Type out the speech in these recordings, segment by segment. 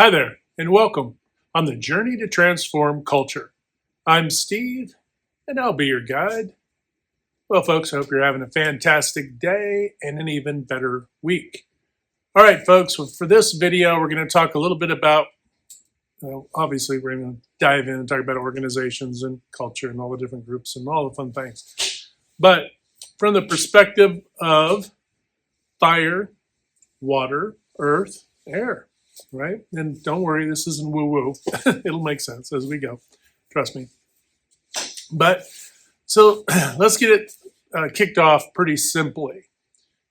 Hi there, and welcome on the journey to transform culture. I'm Steve, and I'll be your guide. Well, folks, I hope you're having a fantastic day and an even better week. All right, folks, well, for this video, we're going to talk a little bit about, obviously, we're going to dive in and talk about organizations and culture and all the different groups and all the fun things. But from the perspective of fire, water, earth, air, right? And don't worry, this isn't woo-woo. It'll make sense as we go. Trust me. But so let's get it kicked off pretty simply,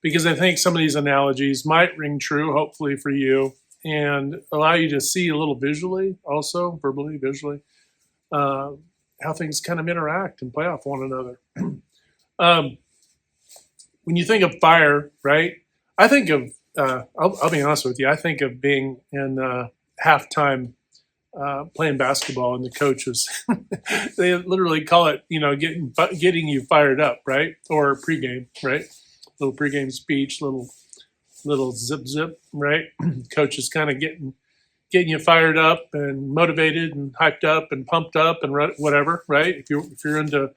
because I think some of these analogies might ring true, hopefully for you, and allow you to see a little visually, also verbally, visually, how things kind of interact and play off one another. When you think of fire, right? I think of I'll be honest with you. I think of being in halftime playing basketball, and the coaches they literally call it, getting you fired up, right? Or pregame, right? Little pregame speech, little zip, right? Coach is kind of getting you fired up and motivated and hyped up and pumped up and whatever, right? If you're into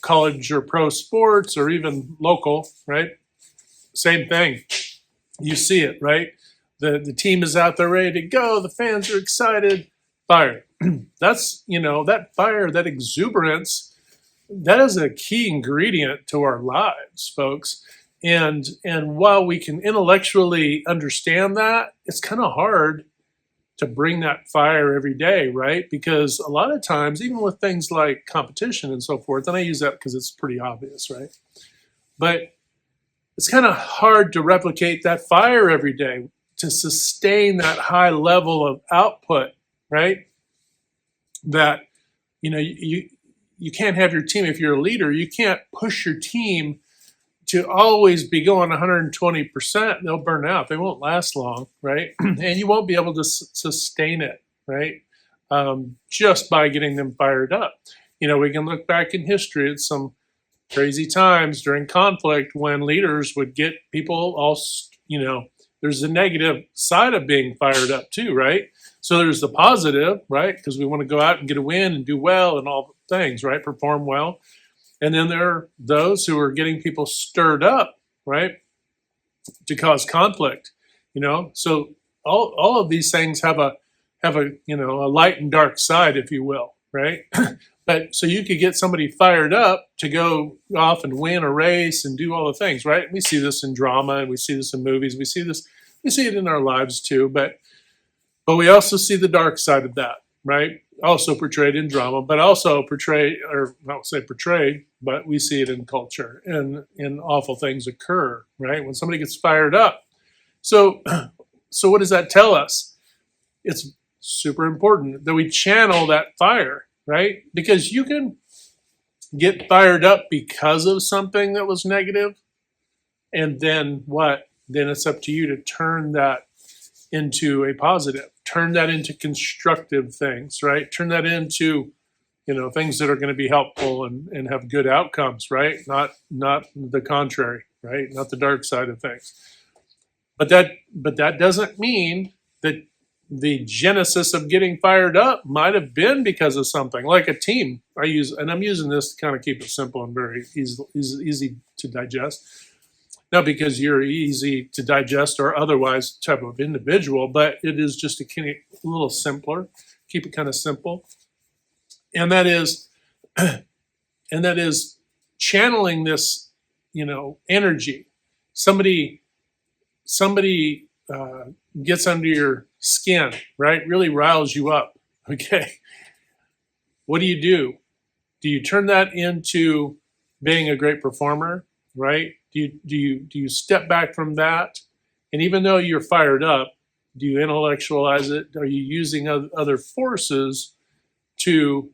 college or pro sports or even local, right? Same thing. You see it, right? The team is out there ready to go. The fans are excited. Fire. That's, that fire, that exuberance, that is a key ingredient to our lives, folks. And while we can intellectually understand that, it's kind of hard to bring that fire every day, right? Because a lot of times, even with things like competition and so forth, and I use that because it's pretty obvious, right? But it's kind of hard to replicate that fire every day, to sustain that high level of output, right? That, you can't have your team, if you're a leader, you can't push your team to always be going 120%. They'll burn out. They won't last long, right? And you won't be able to sustain it, right? Just by getting them fired up. We can look back in history at some crazy times during conflict when leaders would get people all, there's the negative side of being fired up too, right? So there's the positive, right? Because we want to go out and get a win and do well and all things, right? Perform well. And then there are those who are getting people stirred up, right? To cause conflict, So all of these things have a light and dark side, if you will, right? But so you could get somebody fired up to go off and win a race and do all the things, right? We see this in drama, and we see this in movies. We see it in our lives too. But we also see the dark side of that, right? Also portrayed in drama, but also portrayed, or I won't say portrayed, but we see it in culture, and awful things occur, right? When somebody gets fired up. So what does that tell us? It's super important that we channel that fire, right? Because you can get fired up because of something that was negative, and then what? Then it's up to you to turn that into a positive, turn that into constructive things, right? Turn that into, things that are going to be helpful and have good outcomes, right? Not the contrary, right? Not the dark side of things. But that doesn't mean that the genesis of getting fired up might have been because of something like a team. I'm using this to kind of keep it simple and very easy to digest. Not because you're easy to digest or otherwise type of individual, but it is just a little simpler. Keep it kind of simple, and that is channeling this, energy. Somebody gets under your skin, right? Really riles you up. Okay, what do? Do you turn that into being a great performer, right? Do you step back from that? And even though you're fired up, do you intellectualize it? Are you using other forces to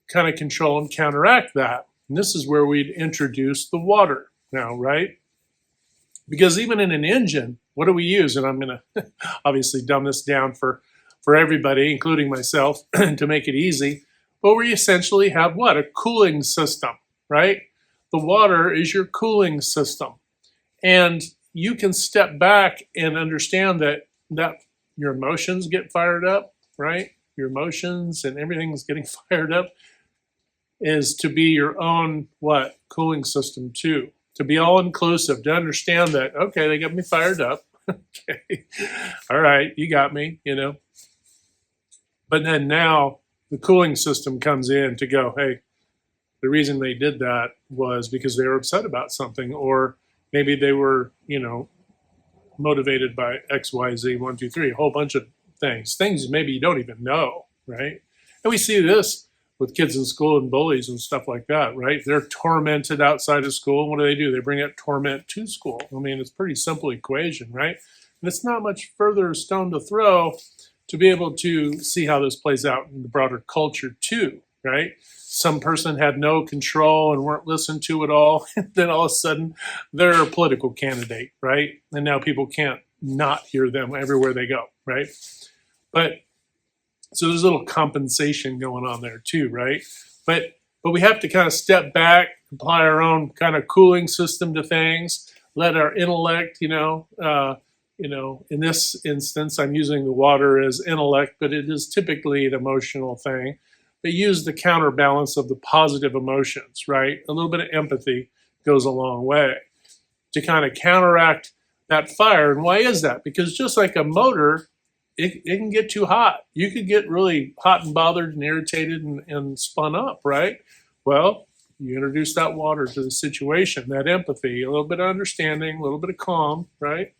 kind of control and counteract that? And this is where we'd introduce the water now, right? Because even in an engine, what do we use? And I'm going to obviously dumb this down for everybody, including myself, to make it easy. But we essentially have what? A cooling system, right? The water is your cooling system. And you can step back and understand that your emotions get fired up, right? Your emotions and everything's getting fired up is to be your own what cooling system too, to be all inclusive, to understand that okay, they got me fired up. Okay, all right, you got me, but then now the cooling system comes in to go, hey, the reason they did that was because they were upset about something, or maybe they were, motivated by XYZ, one, two, three, a whole bunch of things maybe you don't even know, right? And we see this with kids in school and bullies and stuff like that, right? They're tormented outside of school. What do? They bring that torment to school. I mean, it's a pretty simple equation, right? And it's not much further stone to throw to be able to see how this plays out in the broader culture too, right? Some person had no control and weren't listened to at all. Then all of a sudden they're a political candidate, right? And now people can't not hear them everywhere they go, right? But so there's a little compensation going on there too, right? But we have to kind of step back, apply our own kind of cooling system to things, let our intellect, in this instance, I'm using the water as intellect, but it is typically an emotional thing. But use the counterbalance of the positive emotions, right? A little bit of empathy goes a long way to kind of counteract that fire. And why is that? Because just like a motor, it can get too hot. You could get really hot and bothered and irritated and spun up, right? Well, you introduce that water to the situation, that empathy, a little bit of understanding, a little bit of calm, right,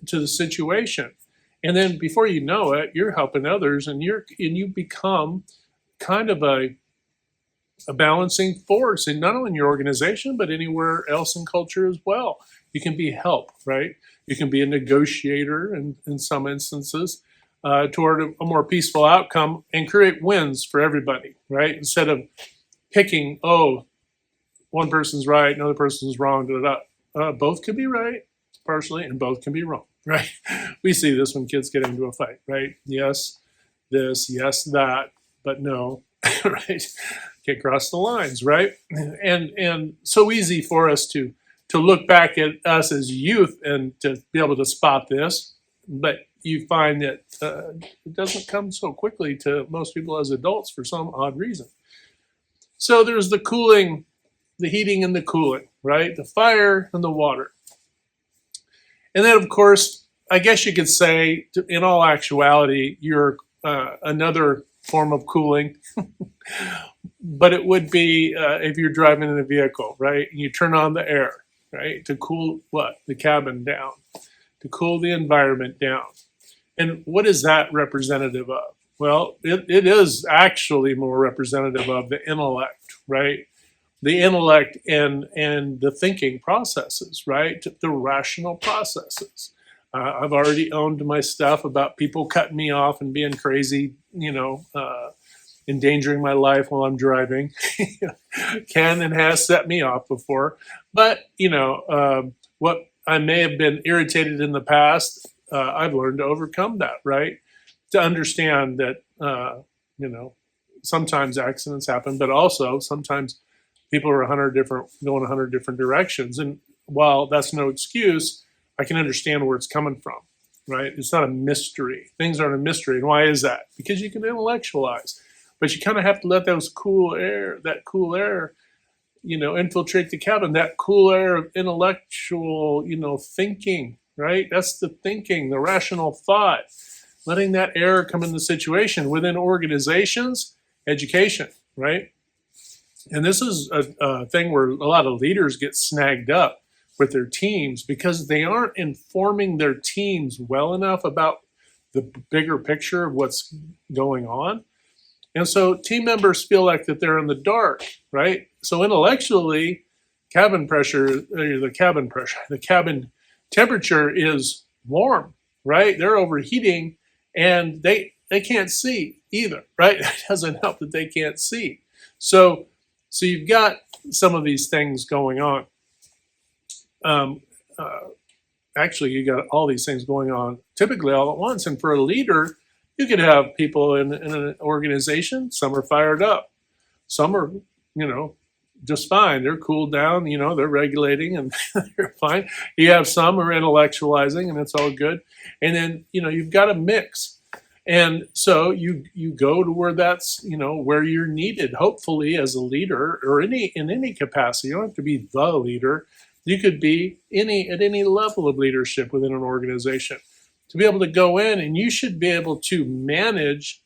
to the situation. And then before you know it, you're helping others, and you become kind of a balancing force, and not only in your organization, but anywhere else in culture as well. You can be help, right? You can be a negotiator in some instances toward a more peaceful outcome and create wins for everybody, right? Instead of picking, oh, one person's right, another person's wrong, both could be right partially and both can be wrong, right? We see this when kids get into a fight, right? Yes, this, yes, that, but no, right? Can't cross the lines, right? And so easy for us to look back at us as youth and to be able to spot this, but you find that it doesn't come so quickly to most people as adults for some odd reason. So there's the cooling, the heating and the cooling, right? The fire and the water. And then, of course, I guess you could say, in all actuality, you're another form of cooling. But it would be if you're driving in a vehicle, right? And you turn on the air, right? To cool what? The cabin down, to cool the environment down. And what is that representative of? Well, it is actually more representative of the intellect, right? The intellect and the thinking processes, right? The rational processes. I've already owned my stuff about people cutting me off and being crazy, endangering my life while I'm driving. Can and has set me off before. But, what I may have been irritated in the past, I've learned to overcome that, right? To understand that, sometimes accidents happen, but also sometimes people are going 100 different directions. And while that's no excuse, I can understand where it's coming from, right? It's not a mystery. Things aren't a mystery. And why is that? Because you can intellectualize. But you kind of have to let that cool air, infiltrate the cabin, that cool air of intellectual, thinking, right? That's the thinking, the rational thought, letting that air come in the situation within organizations, education, right? And this is a thing where a lot of leaders get snagged up with their teams because they aren't informing their teams well enough about the bigger picture of what's going on. And so team members feel like that they're in the dark, right? So intellectually, the cabin temperature is warm, right? They're overheating and they can't see either, right? It doesn't help that they can't see. So you've got some of these things going on. Actually, you got all these things going on typically all at once. And for a leader, you could have people in an organization, some are fired up, some are, just fine. They're cooled down, they're regulating and they're fine. You have some who are intellectualizing and it's all good. And then, you've got a mix. And so you go to where that's, where you're needed, hopefully as a leader or in any capacity. You don't have to be the leader. You could be at any level of leadership within an organization to be able to go in, and you should be able to manage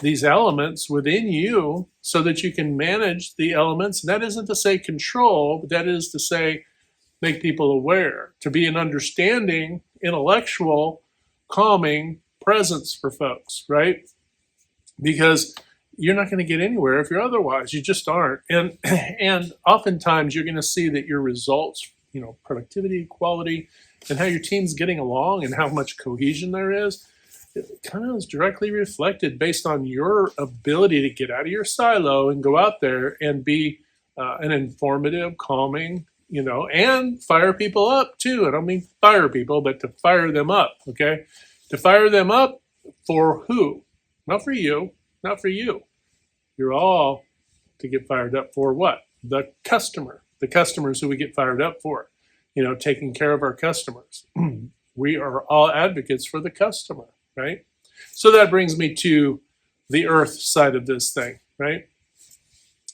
these elements within you so that you can manage the elements. And that isn't to say control, but that is to say make people aware, to be an understanding, intellectual, calming presence for folks, right? Because you're not going to get anywhere if you're otherwise. You just aren't. And oftentimes you're going to see that your results, productivity, quality, and how your team's getting along and how much cohesion there is, it kind of is directly reflected based on your ability to get out of your silo and go out there and be an informative, calming, and fire people up too. I don't mean fire people, but to fire them up, okay? To fire them up for who? Not for you, not for you. You're all to get fired up for what? The customer. The customers who we get fired up for, taking care of our customers. We are all advocates for the customer, right? So that brings me to the earth side of this thing, right?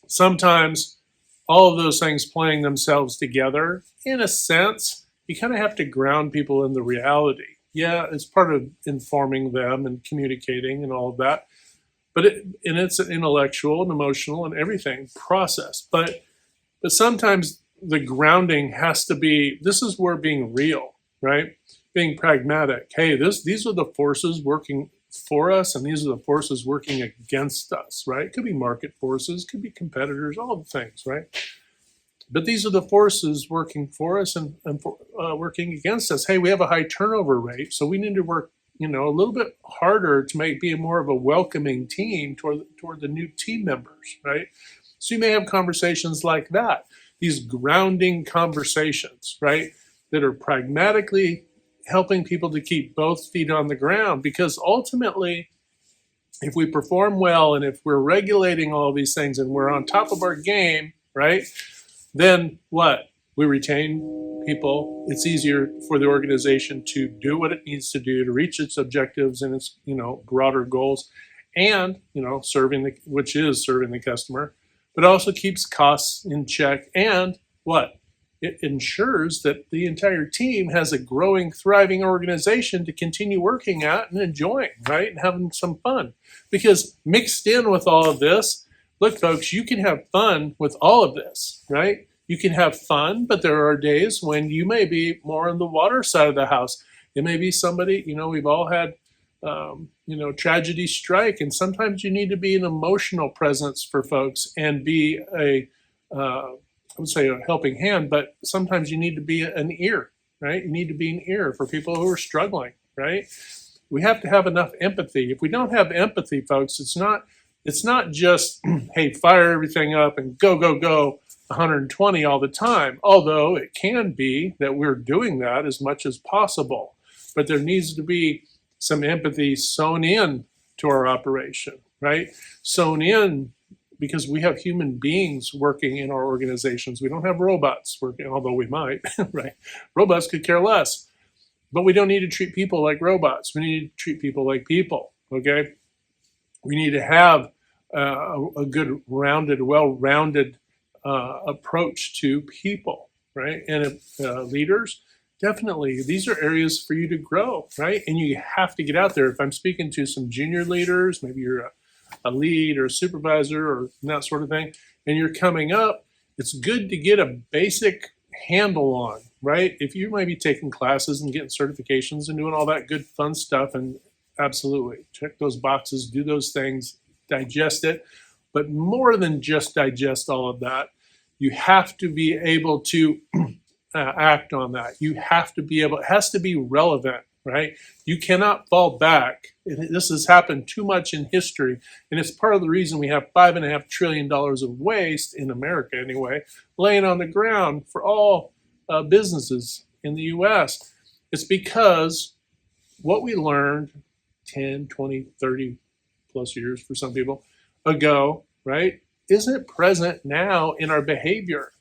Sometimes all of those things playing themselves together, in a sense, you kind of have to ground people in the reality. Yeah, it's part of informing them and communicating and all of that. But it's an intellectual and emotional and everything process. But sometimes the grounding has to be, this is where being real, right? Being pragmatic. Hey, these are the forces working for us, and these are the forces working against us, right? It could be market forces, could be competitors, all the things, right? But these are the forces working for us and working against us. Hey, we have a high turnover rate, so we need to work, a little bit harder to be more of a welcoming team toward the new team members, right? So you may have conversations like that, these grounding conversations, right, that are pragmatically helping people to keep both feet on the ground. Because ultimately, if we perform well and if we're regulating all these things and we're on top of our game, right, then what? We retain people. It's easier for the organization to do what it needs to do to reach its objectives and its, broader goals, and, serving the customer, but also keeps costs in check. And what? It ensures that the entire team has a growing, thriving organization to continue working at and enjoying, right? And having some fun. Because mixed in with all of this, look, folks, you can have fun with all of this, right? You can have fun, but there are days when you may be more on the water side of the house. It may be somebody, we've all had, tragedy strike, and sometimes you need to be an emotional presence for folks and be I would say a helping hand, but sometimes you need to be an ear, right? You need to be an ear for people who are struggling, right? We have to have enough empathy. If we don't have empathy, folks, it's not just, hey, fire everything up and go, go, go, 120 all the time. Although it can be that we're doing that as much as possible. But there needs to be some empathy sewn in to our operation, right? Sewn in because we have human beings working in our organizations. We don't have robots working, although we might, right? Robots could care less. But we don't need to treat people like robots. We need to treat people like people, okay? We need to have a good, well-rounded approach to people, right? And leaders, definitely, these are areas for you to grow, right? And you have to get out there. If I'm speaking to some junior leaders, maybe you're a lead or a supervisor or that sort of thing, and you're coming up, it's good to get a basic handle on, right? If you might be taking classes and getting certifications and doing all that good fun stuff, and absolutely check those boxes, do those things, digest it. But more than just digest all of that, you have to be able to act on that. You have to be able, it has to be relevant, right? You cannot fall back. This has happened too much in history, and it's part of the reason we have $5.5 trillion of waste in America anyway, laying on the ground for all businesses in the US. It's because what we learned 10, 20, 30 plus years for some people ago, right? isn't present now in our behavior.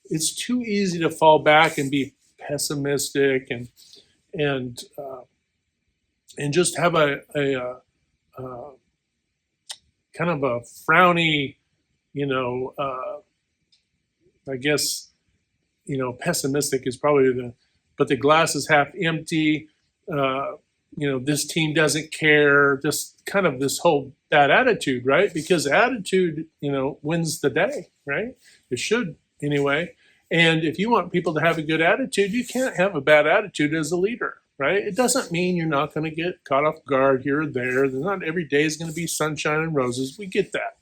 It's too easy to fall back and be pessimistic and uh, and just have a kind of a frowny, you know, I guess, pessimistic is probably but the glass is half empty. Uh, this team doesn't care. Just kind of this whole bad attitude, right? Because attitude, wins the day, right? It should anyway. And if you want people to have a good attitude, you can't have a bad attitude as a leader, right? It doesn't mean you're not going to get caught off guard here or there. Not every day is going to be sunshine and roses. We get that.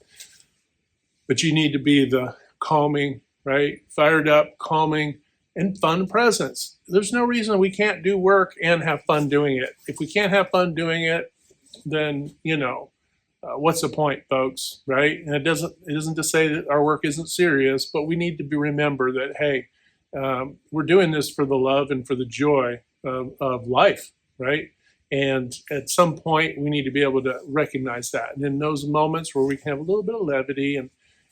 But you need to be the calming, right? Fired up, calming, and fun presence. There's no reason we can't do work and have fun doing it. If we can't have fun doing it, then, what's the point, folks, right? And it isn't to say that our work isn't serious, but we need to remember that, hey, we're doing this for the love and for the joy of life, right? And at some point, we need to be able to recognize that. And in those moments where we can have a little bit of levity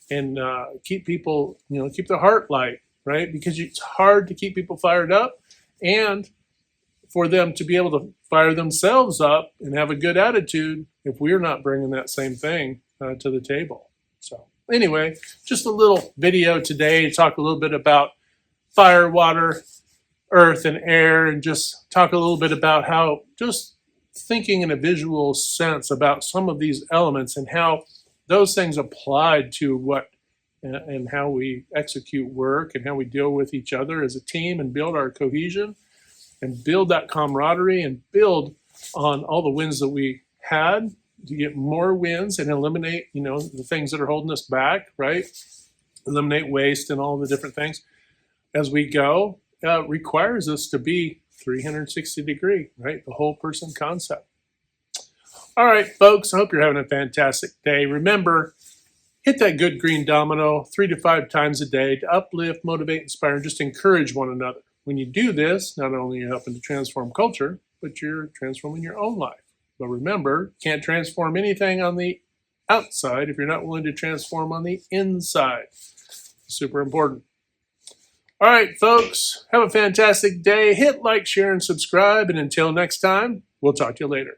and keep people, keep their heart light, right? Because it's hard to keep people fired up and for them to be able to fire themselves up and have a good attitude if we're not bringing that same thing to the table. So anyway, just a little video today to talk a little bit about fire, water, earth, and air, and just talk a little bit about how just thinking in a visual sense about some of these elements and how those things applied to what and how we execute work and how we deal with each other as a team and build our cohesion and build that camaraderie and build on all the wins that we had to get more wins and eliminate, the things that are holding us back, right? Eliminate waste and all the different things as we go. Requires us to be 360 degree, right? The whole person concept. All right, folks, I hope you're having a fantastic day. Remember, hit that good green domino 3 to 5 times a day to uplift, motivate, inspire, and just encourage one another. When you do this, not only are you helping to transform culture, but you're transforming your own life. But remember, you can't transform anything on the outside if you're not willing to transform on the inside. Super important. All right, folks, have a fantastic day. Hit like, share, and subscribe. And until next time, we'll talk to you later.